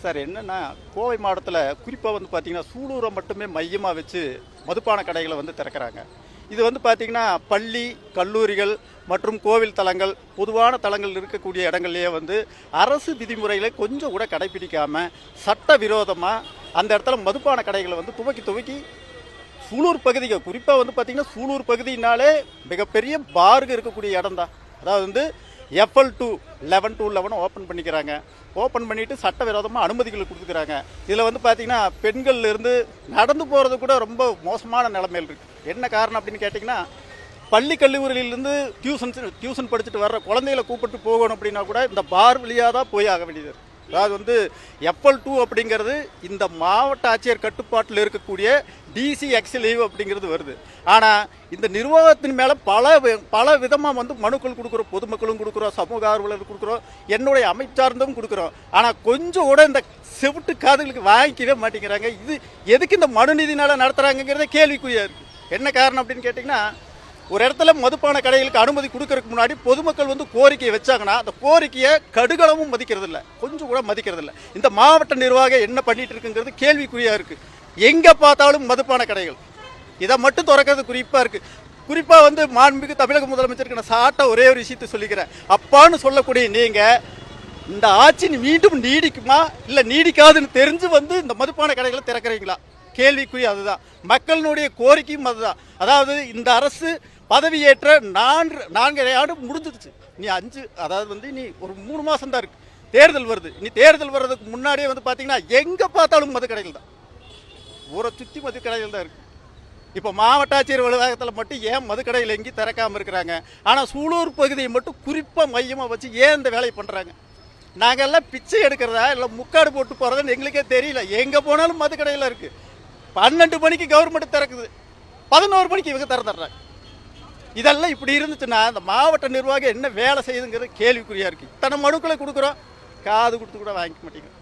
Sir என்னன்னா கோவை மாவட்டத்தில் குறிப்பாக வந்து பார்த்தீங்கன்னா சூலூரை மட்டுமே மையமாக வச்சு மதுபான கடைகளை வந்து திறக்கிறாங்க. இது வந்து பார்த்தீங்கன்னா பள்ளி கல்லூரிகள் மற்றும் கோவில் தலங்கள் பொதுவான தலங்கள் இருக்கக்கூடிய இடங்கள்லேயே வந்து அரசு விதிமுறைகளை கொஞ்சம் கூட கடைபிடிக்காமல் சட்டவிரோதமாக அந்த இடத்துல மதுபான கடைகளை வந்து துவக்கி சூலூர் பகுதிக்கு குறிப்பாக வந்து பார்த்திங்கன்னா சூலூர் பகுதினாலே மிகப்பெரிய பாருங்க இருக்கக்கூடிய இடம் தான். அதாவது வந்து FL 11 ஓப்பன் பண்ணிக்கிறாங்க. ஓப்பன் பண்ணிவிட்டு சட்டவிரோதமாக அனுமதிகள் கொடுத்துக்கிறாங்க. இதில் வந்து பார்த்திங்கன்னா பெண்கள்லேருந்து நடந்து போகிறது கூட ரொம்ப மோசமான நிலைமையில் இருக்குது. என்ன காரணம் அப்படின்னு கேட்டிங்கன்னா பள்ளி கல்லூரியிலேருந்து டியூஷன் படிச்சுட்டு வர்ற குழந்தைகளை கூப்பிட்டு போகணும் அப்படின்னா கூட இந்த பார் வழியாக தான் போய் ஆக வேண்டியது. அதாவது வந்து FL 2 அப்படிங்கிறது இந்த மாவட்ட ஆட்சியர் கட்டுப்பாட்டில் இருக்கக்கூடிய DCX லீவ் அப்படிங்கிறது வருது. ஆனால் இந்த நிர்வாகத்தின் மேலே பல விதமாக வந்து மனுக்கள் கொடுக்குறோம், பொதுமக்களும் கொடுக்குறோம், சமூக ஆர்வலர் கொடுக்குறோம், என்னுடைய அமைச்சார்ந்தும் கொடுக்குறோம். ஆனால் கொஞ்சம் கூட இந்த செவிட்டு காதுகளுக்கு வாங்கிக்கவே மாட்டேங்கிறாங்க. இது எதுக்கு இந்த மனுநீதினால் நடத்துகிறாங்கிறத கேள்விக்குறியாக இருக்குது. என்ன காரணம் அப்படின்னு கேட்டிங்கன்னா ஒரு இடத்துல மதுபான கடைகளுக்கு அனுமதி கொடுக்கறதுக்கு முன்னாடி பொதுமக்கள் வந்து கோரிக்கையை வச்சாங்கன்னா அந்த கோரிக்கையை கடுகளவும் மதிக்கிறது இல்லை, கொஞ்சம் கூட மதிக்கிறது இல்லை. இந்த மாவட்ட நிர்வாகம் என்ன பண்ணிட்டு இருக்குங்கிறது கேள்விக்குறியாக இருக்குது. எங்கே பார்த்தாலும் மதுபான கடைகள், இதை மட்டும் திறக்கிறது குறிப்பாக இருக்குது. குறிப்பாக வந்து மாண்புமிகு தமிழக முதலமைச்சருக்கு நான் சாட்ட ஒரே ஒரு விஷயத்தை சொல்லிக்கிறேன். அப்பான்னு சொல்லக்கூடிய நீங்கள் இந்த ஆட்சி மீண்டும் நீடிக்குமா இல்லை நீடிக்காதுன்னு தெரிஞ்சு வந்து இந்த மதுபான கடைகளை திறக்கிறீங்களா? கேள்விக்குறி அதுதான். மக்களினுடைய கோரிக்கையும் அதுதான். அதாவது இந்த அரசு பதவியேற்ற 4 ஆண்டு முடிஞ்சிருச்சு. நீ 5 அதாவது வந்து நீ ஒரு 3 மாதம் தான் இருக்குது. தேர்தல் வருது. நீ தேர்தல் வர்றதுக்கு முன்னாடியே வந்து பார்த்தீங்கன்னா எங்கே பார்த்தாலும் மது கடைகள் தான், ஊரை சுற்றி மது கடைகள் தான் இருக்குது. இப்போ மாவட்ட ஆட்சியர் அலுவலகத்தில் மட்டும் ஏன் மது கடைகள் எங்கேயும் திறக்காமல் இருக்கிறாங்க? ஆனால் சூலூர் பகுதியை மட்டும் குறிப்பாக மையமாக வச்சு ஏன் இந்த வேலையை பண்ணுறாங்க? நாங்கள் எல்லாம் பிச்சை எடுக்கிறதா இல்லை முக்காடு போட்டு போகிறதுன்னு எங்களுக்கே தெரியல. எங்கே போனாலும் மது கடையில் இருக்குது. 12 மணிக்கு கவர்மெண்ட் திறக்குது, 11 மணிக்கு இவங்க திறந்துடுறாங்க. இதெல்லாம் இப்படி இருந்துச்சுன்னா இந்த மாவட்ட நிர்வாகம் என்ன வேலை செய்யுதுங்கிறது கேள்விக்குறியாக இருக்குது. இத்தனை மனுக்களை கொடுக்குறோம், காது கொடுத்து கூட வாங்கிக்க மாட்டேங்குது.